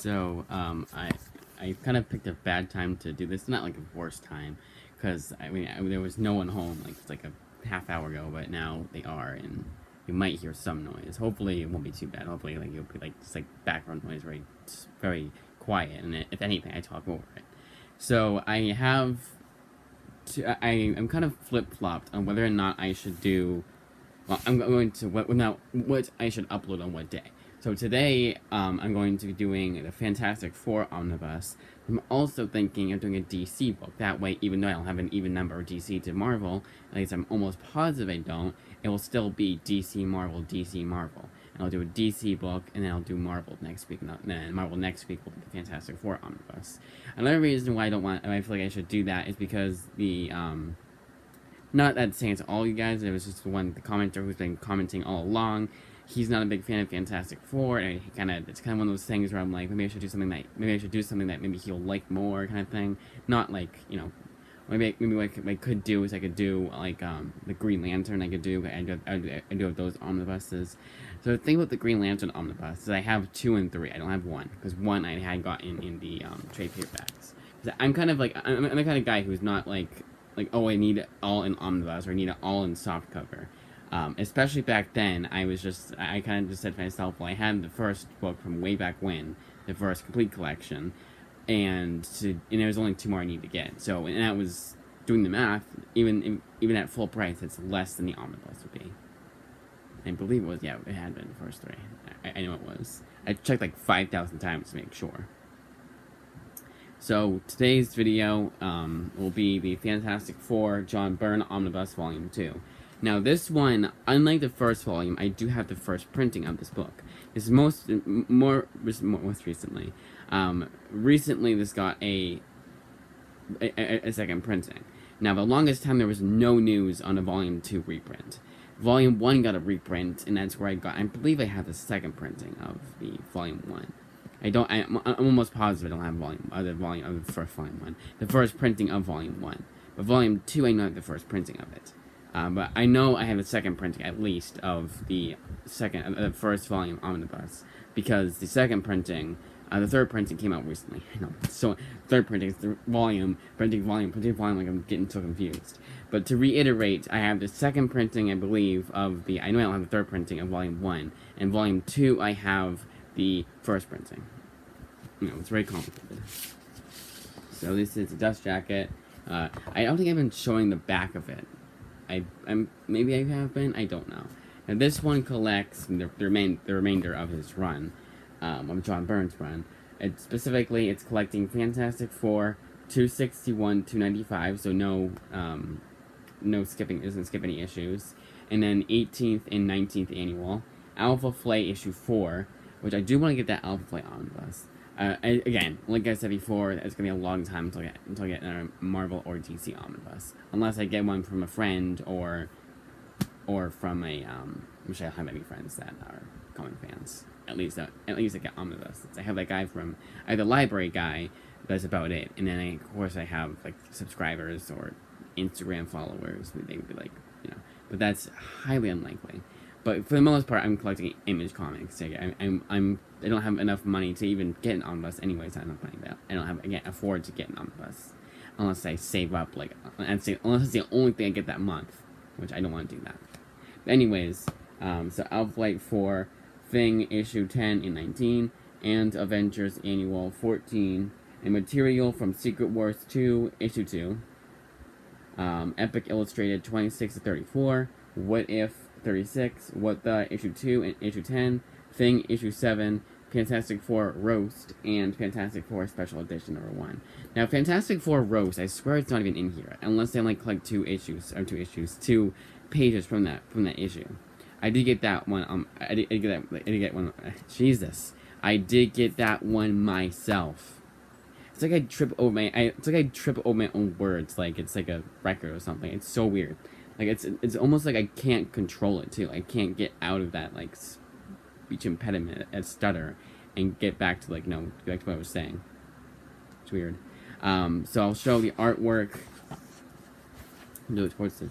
So, I kind of picked a bad time to do this. Not like a worst time, because there was no one home. Like it's like a half hour ago, but now they are, and you might hear some noise. Hopefully, it won't be too bad. Hopefully, like it'll be like just like background noise, very quiet, and if anything, I talk over it. So I have, I'm kind of flip flopped on whether or not I should do. Well, I'm going to what I should upload on what day. So today, I'm going to be doing the Fantastic Four Omnibus. I'm also thinking of doing a DC book. That way, even though I don't have an even number of DC to Marvel, at least I'm almost positive I don't, it will still be DC Marvel, DC Marvel. And I'll do a DC book, and then I'll do Marvel next week, and then Marvel next week will be the Fantastic Four Omnibus. Another reason why I feel like I should do that is because not that saying it's all you guys, it was just the commenter who's been commenting all along. He's not a big fan of Fantastic Four, and it's kind of one of those things where I'm like, maybe I should do something that maybe he'll like more, kind of thing. Not like, maybe what I could do is I could do like the Green Lantern. I do have those omnibuses. So the thing with the Green Lantern omnibus is I have 2 and 3. I don't have 1 because 1 I had gotten in the trade paperbacks. I'm kind of like I'm the kind of guy who's not like, oh, I need it all in omnibus or I need it all in softcover. Especially back then, I kind of just said to myself, well, I had the first book from way back when, the first complete collection, and there was only 2 more I need to get. So, and that was doing the math. Even at full price, it's less than the omnibus would be. I believe it was. Yeah, it had been the first 3. I know it was. I checked like 5,000 times to make sure. So today's video will be the Fantastic Four John Byrne Omnibus Volume 2. Now this one, unlike the first volume, I do have the first printing of this book. This is most recently. Recently this got a second printing. Now the longest time there was no news on a Volume 2 reprint. Volume 1 got a reprint, and that's where I believe I have the second printing of the Volume 1. I'm almost positive I don't have the first Volume 1. The first printing of Volume 1. But Volume 2, I know I have the first printing of it. But I know I have the second printing, at least, of the first volume omnibus. Because the second printing, the third printing came out recently. I know. So, third printing is the printing volume, like I'm getting so confused. But to reiterate, I have the second printing, I believe, of I know I don't have the third printing of Volume 1. And Volume 2, I have the first printing. It's very complicated. So this is a dust jacket. I don't think I've been showing the back of it. Maybe I have been. I don't know. Now this one collects the remainder of his run, of John Byrne's run. It's collecting Fantastic Four 261, 295. So no skipping. Doesn't skip any issues. And then 18th and 19th annual Alpha Flight issue 4. Which I do want to get that Alpha Flight omnibus. Again, like I said before, it's going to be a long time until I get a Marvel or DC omnibus. Unless I get one from a friend or from a, which I don't have any friends that are comic fans. At least I get omnibus. I have that guy I have the library guy, that's about it. And then of course I have like subscribers or Instagram followers. They would be like, but that's highly unlikely. But for the most part, I'm collecting Image comics. I don't have enough money to even get an omnibus. Anyways, I can't afford to get an omnibus unless I save up unless it's the only thing I get that month, which I don't want to do that. But anyways, so Alpha Flight 4, Thing issue 10 and 19, and Avengers Annual 14, and material from Secret Wars 2 issue 2, Epic Illustrated 26 to 34, What If 36, What the issue 2 and issue 10, Thing issue 7, Fantastic Four Roast, and Fantastic Four Special Edition number 1. Now, Fantastic Four Roast, I swear it's not even in here, unless they collect 2 pages from that issue. I did get that one. I did get one. Jesus, I did get that one myself. It's like I trip over my own words, like it's like a record or something. It's so weird. Like it's almost like I can't control it too. I can't get out of that speech impediment, a stutter, and get back to get back to what I was saying. It's weird. So I'll show the artwork. Do it towards of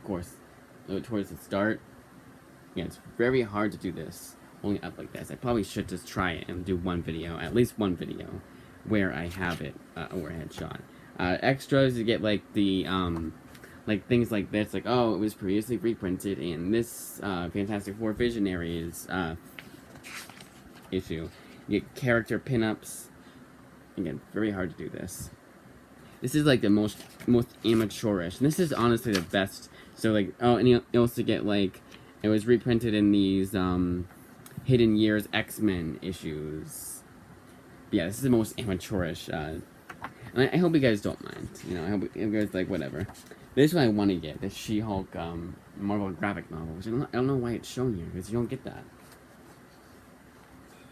course. Do it towards the start. Yeah, it's very hard to do this only up like this. I probably should just try it and do one video, at least one video, where I have it overhead shot. Extras, you get like the like things like this, like, oh, it was previously reprinted in this Fantastic Four Visionaries issue. You get character pinups. Again, very hard to do this. This is like the most amateurish, and this is honestly the best. So like, oh, and you also get like, it was reprinted in these Hidden Years X-Men issues. Yeah, this is the most amateurish. And I hope you guys don't mind. You know, I hope you guys like whatever. This one I want to get, the She-Hulk Marvel graphic novel, which I don't know why it's shown here, because you don't get that.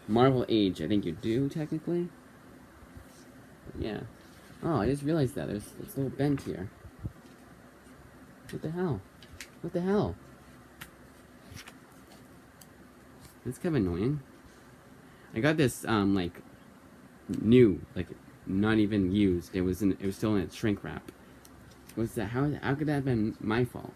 Marvel Age, I think you do, technically. But yeah. Oh, I just realized that. There's a little bend here. What the hell? What the hell? That's kind of annoying. I got this, like, new, like, not even used. It was still in its shrink wrap. What's that? How could that have been my fault?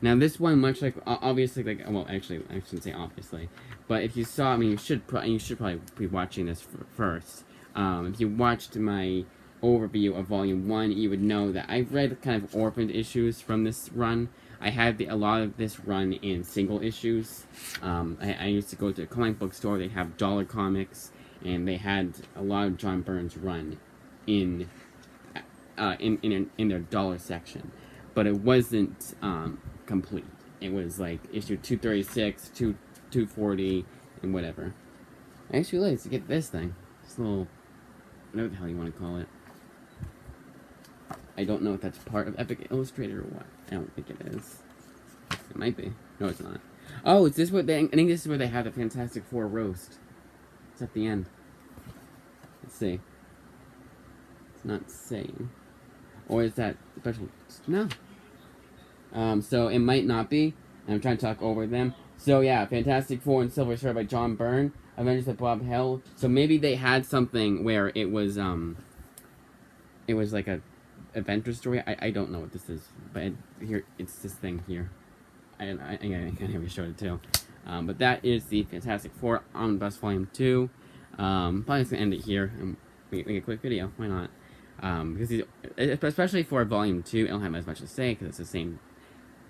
Now this one, much like obviously, like, well, actually, I shouldn't say obviously, but if you saw, I mean, you should probably be watching this first. If you watched my overview of Volume 1, you would know that I've read kind of orphaned issues from this run. I had a lot of this run in single issues. I used to go to a comic book store. They have dollar comics, and they had a lot of John Byrne's run in their dollar section, but it wasn't complete. It was like issue 236, 240, and whatever. I actually realized to get this thing, this little, whatever the hell you want to call it. I don't know if that's part of Epic Illustrator or what. I don't think it is. It might be. No, it's not. Oh, is this what they? I think this is where they have the Fantastic Four roast. It's at the end. Let's see. It's not saying. Or is that special? No. So it might not be. I'm trying to talk over them. So yeah, Fantastic Four and Silver Surfer by John Byrne. Avengers by Bob Hill. So maybe they had something where it was like a adventure story. I don't know what this is, but here it's this thing here. I kind of showed it too. But that is the Fantastic Four Omnibus Volume 2. Probably just gonna end it here and make a quick video. Why not? Because especially for Volume 2, I don't have as much to say because it's the same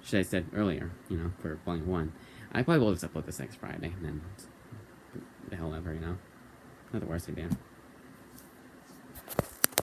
shit I said earlier, you know, for Volume 1. I probably will just upload this next Friday, and then the hell ever, you know. Not the worst idea.